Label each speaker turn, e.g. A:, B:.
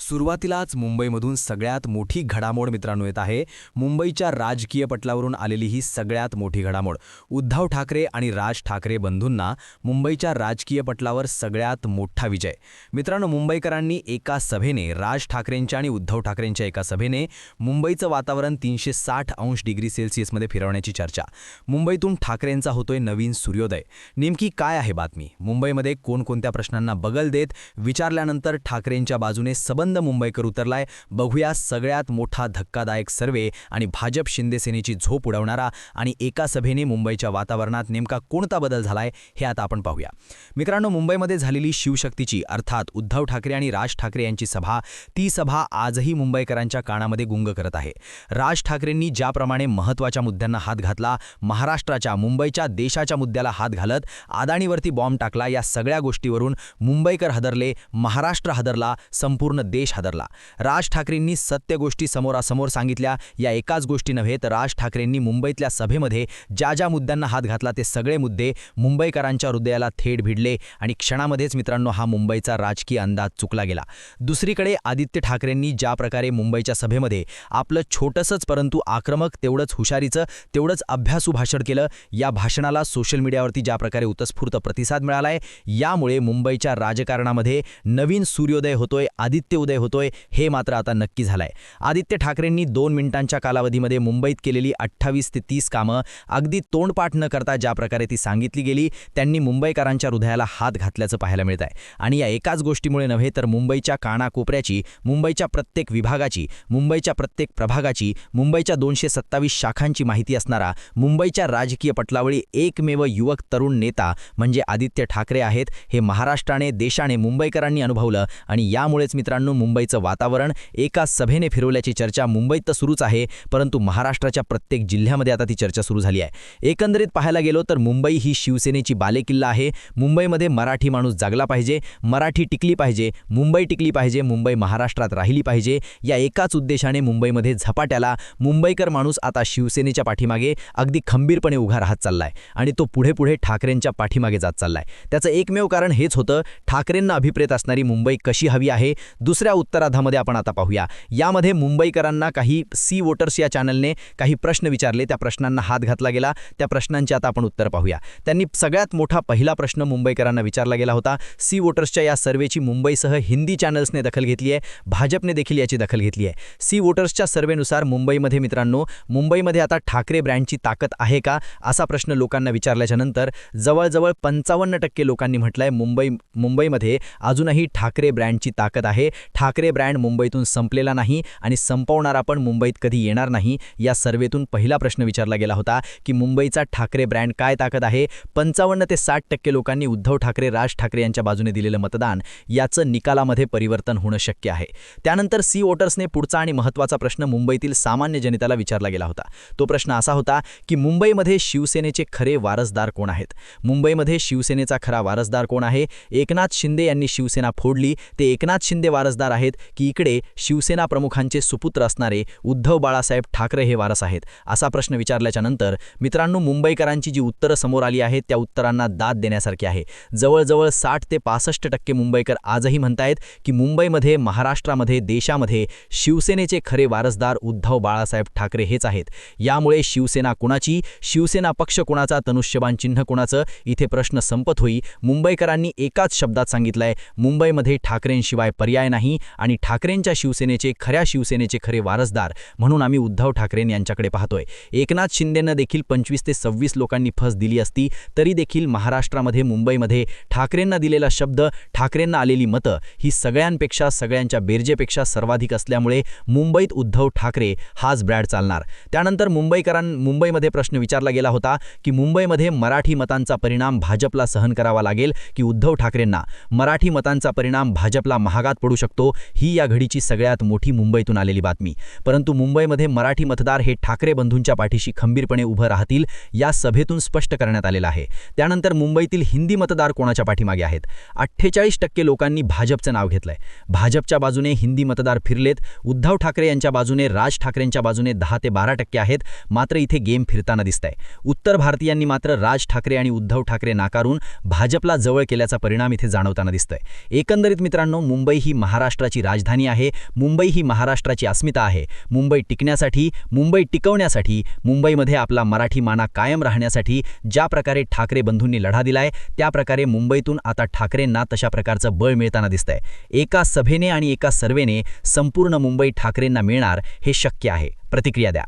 A: सुरुवातीलाच मुंबईमधून सगळ्यात मोठी घडामोड मित्रांनो येत आहे. मुंबईच्या राजकीय पटलावरून आलेली ही सगळ्यात मोठी घडामोड. उद्धव ठाकरे आणि राज ठाकरे बंधूंना मुंबईच्या राजकीय पटलावर सगळ्यात मोठा विजय. मित्रांनो, मुंबईकरांनी एका सभेने राज ठाकरेंच्या आणि उद्धव ठाकरेंच्या एका सभेने मुंबईचं वातावरण 360° मध्ये फिरवण्याची चर्चा. मुंबईतून ठाकरेंचा होतोय नवीन सूर्योदय. नेमकी काय आहे बातमी? मुंबईमध्ये कोणकोणत्या प्रश्नांना बगल देत विचारल्यानंतर ठाकरेंच्या बाजूने सबंध मुंबईकर उतरलाय. बघूया सगळ्यात मोठा धक्कादायक सर्वे आणि भाजप शिंदे सेनेची झोप उडवणारा आणि एका सभेने मुंबईच्या वातावरणात नेमका कोणता बदल झालाय हे आता आपण पाहूया. मित्रांनो, मुंबईमध्ये झालेली शिवशक्तीची अर्थात उद्धव ठाकरे आणि राज ठाकरे यांची सभा, ती सभा आजही मुंबईकरांच्या कानामध्ये गुंग करत आहे. राज ठाकरेंनी ज्याप्रमाणे महत्त्वाच्या मुद्द्यांना हात घातला, महाराष्ट्राच्या, मुंबईच्या, देशाच्या मुद्द्याला हात घालत अदानीवरती बॉम्ब टाकला, या सगळ्या गोष्टीवरून मुंबईकर हादरले, महाराष्ट्र हादरला, संपूर्ण देश हादरला. राज ठाकरेंनी सत्य गोष्टी समोरासमोर सांगितल्या. या एकाच गोष्टी नव्हे तर राज ठाकरेंनी मुंबईतल्या सभेमध्ये ज्या ज्या मुद्द्यांना हात घातला ते सगळे मुद्दे मुंबईकरांच्या हृदयाला थेट भिडले आणि क्षणामध्येच मित्रांनो हा मुंबईचा राजकीय अंदाज चुकला गेला. दुसरीकडे आदित्य ठाकरेंनी ज्या प्रकारे मुंबईच्या सभेमध्ये आपलं छोटंसंच परंतु आक्रमक, तेवढंच हुशारीचं, तेवढंच अभ्यासू भाषण केलं, या भाषणाला सोशल मीडियावरती ज्या प्रकारे उत्स्फूर्त प्रतिसाद मिळालाय, यामुळे मुंबईच्या राजकारणामध्ये नवीन सूर्योदय होतोय, आदित्य उदय होतोय, हे मात्र आता नक्की झालंय. आदित्य ठाकरेंनी 2 मिनिटांच्या कालावधीमध्ये मुंबईत केलेली 28 ते 30 कामं अगदी तोंडपाठ न करता ज्या प्रकारे ती सांगितली गेली, त्यांनी मुंबईकरांच्या हृदयाला हात घातल्याचं पाहायला मिळत आहे. आणि या एकाच गोष्टीमुळे नव्हे तर मुंबईच्या कानाकोपऱ्याची, मुंबईच्या प्रत्येक विभागाची, मुंबईच्या प्रत्येक प्रभागाची, मुंबईच्या 227 शाखांची माहिती असणारा मुंबईच्या राजकीय पटलावरी एकमेव युवक तरुण नेता म्हणजे आदित्य ठाकरे आहेत. हे महाराष्ट्राने, देशाने, मुंबईकरांनी अनुभवलं आणि यामुळेच मित्रांनो मुंबईचं वातावरण एका सभेने फिरवल्याची चर्चा मुंबईत तर सुरूच आहे, परंतु महाराष्ट्राच्या प्रत्येक जिल्ह्यामध्ये आता ती चर्चा सुरू झाली आहे. एकंदरीत पाहायला गेलो तर मुंबई ही शिवसेनेची बालेकिल्ला आहे. मुंबईमध्ये मराठी माणूस जागला पाहिजे, मराठी टिकली पाहिजे, मुंबई टिकली पाहिजे, मुंबई महाराष्ट्रात राहिली पाहिजे, या एकाच उद्देशाने मुंबईमध्ये झपाट्याला मुंबईकर माणूस आता शिवसेनेच्या पाठीमागे अगदी खंबीरपणे उभा राहत चाललाय आणि तो पुढे पुढे ठाकरेंच्या पाठीमागे जात चाललाय. त्याचं एकमेव कारण हेच होतं, ठाकरेंना अभिप्रेत असणारी मुंबई कशी हवी आहे. दुसऱ्या उत्तरार्धामध्ये आपण आता पाहूया. यामध्ये मुंबईकरांना काही सी वोटर्स या चॅनलने काही प्रश्न विचारले, त्या प्रश्नांना हात घातला गेला, त्या प्रश्नांचे आता आपण उत्तर पाहूया. त्यांनी सगळ्यात मोठा पहिला प्रश्न मुंबईकरांना विचारला गेला होता. सी वोटर्सच्या या सर्वेची मुंबईसह हिंदी चॅनल्सने दखल घेतली आहे, भाजपने देखील याची दखल घेतली आहे. सी वोटर्सच्या सर्वेनुसार मुंबईमध्ये मित्रांनो, मुंबईमध्ये आता ठाकरे ब्रँडची ताकद आहे का, असा प्रश्न लोकांना विचारल्याच्या नंतर जवळजवळ 55% लोकांनी म्हटलंय मुंबईमध्ये अजूनही ठाकरे ब्रँडची ताकद आहे. ठाकरे ब्रँड मुंबईतून संपलेला नाही आणि संपवणारा पण मुंबईत कधी येणार नाही. या सर्वेतून पहिला प्रश्न विचारला गेला होता की मुंबईचा ठाकरे ब्रँड काय ताकद आहे. 55 ते 60% लोकांनी उद्धव ठाकरे, राज ठाकरे यांच्या बाजूने दिलेलं मतदान, याचं निकालामध्ये परिवर्तन होणं शक्य आहे. त्यानंतर सी वोटर्सने पुढचा आणि महत्त्वाचा प्रश्न मुंबईतील सामान्य जनतेला विचारला गेला होता. तो प्रश्न असा होता की मुंबईमध्ये शिवसेनेचे खरे वारसदार कोण आहेत. मुंबईमध्ये शिवसेनेचा खरा वारसदार कोण आहे. एकनाथ शिंदे यांनी शिवसेना फोडली, ते एकनाथ शिंदे वारसदार आहेत की इकडे शिवसेना प्रमुखांचे सुपुत्र असणारे उद्धव बाळासाहेब ठाकरे हे वारस आहेत. असा प्रश्न विचारल्याच्या नंतर मित्रांनो मुंबईकरांची जी उत्तरं समोर आली आहेत त्या उत्तरांना दाद देण्यासारखी आहे. जवळजवळ 60 ते 65% मुंबईकर आजही म्हणतायत की मुंबईमध्ये, महाराष्ट्रामध्ये, देशामध्ये शिवसेनेचे खरे वारसदार उद्धव बाळासाहेब ठाकरे हेच आहेत. यामुळे शिवसेना कुणाची, शिवसेना पक्ष कुणाचा, धनुष्यबाण चिन्ह कुणाचं, इथे प्रश्न संपत होई. मुंबईकरांनी एकाच शब्दात सांगितलंय, मुंबईमध्ये ठाकरेंशिवाय पर्याय नाही आणि ठाकरेंच्या शिवसेनेचे, खऱ्या शिवसेनेचे खरे वारसदार म्हणून आम्ही उद्धव ठाकरे यांच्याकडे पाहतोय. एकनाथ शिंदेंना देखील 25 ते 26 लोकांनी फस दिली असती तरी देखील महाराष्ट्रामध्ये, मुंबईमध्ये ठाकरेंना दिलेला शब्द, ठाकरेंना आलेली मतं ही सगळ्यांपेक्षा, सगळ्यांच्या बेरजेपेक्षा सर्वाधिक असल्यामुळे मुंबईत उद्धव ठाकरे हाच ब्रँड चालणार. त्यानंतर मुंबईमध्ये प्रश्न विचारला गेला होता की मुंबईमध्ये मराठी मतांचा परिणाम भाजपला सहन करावा लागेल की उद्धव ठाकरेंना मराठी मतांचा परिणाम भाजपला महागात पडू शकतो. ही या घडीची सगळ्यात मोठी मुंबईतून आलेली बातमी. परंतु मुंबईमध्ये मराठी मतदार हे ठाकरे बंधूंच्या पाठीशी खंबीरपणे उभं राहतील, या सभेतून स्पष्ट करण्यात आलेलं आहे. त्यानंतर मुंबईतील हिंदी मतदार कोणाच्या पाठीमागे आहेत. 48% लोकांनी भाजपचं नाव घेतलंय. भाजपच्या बाजूने हिंदी मतदार फिरलेत. उद्धव ठाकरे यांच्या बाजूने, राज ठाकरेंच्या बाजूने 10 ते 12% आहेत. मात्र इथे गेम फिरताना दिसतंय. उत्तर भारतीयांनी मात्र राज ठाकरे आणि उद्धव ठाकरे नाकारून भाजपला जवळ केल्याचा परिणाम इथे जाणवताना दिसतोय. एकंदरीत मित्रांनो मुंबई ही महाराष्ट्र
B: महाराष्ट्राची राजधानी आहे, मुंबई ही महाराष्ट्राची अस्मिता आहे. मुंबई टिकण्यासाठी, मुंबई टिकवण्यासाठी, मुंबईमध्ये आपला मराठी माना कायम राहण्यासाठी ज्या प्रकारे ठाकरे बंधूंनी लढा दिलाय, त्या प्रकारे मुंबईतून आता ठाकरेंना तशा प्रकारचं बळ मिळताना दिसतंय. एका सभेने आणि एका सर्वेने संपूर्ण मुंबई ठाकरेंना मिळणार हे शक्य आहे. प्रतिक्रिया द्या.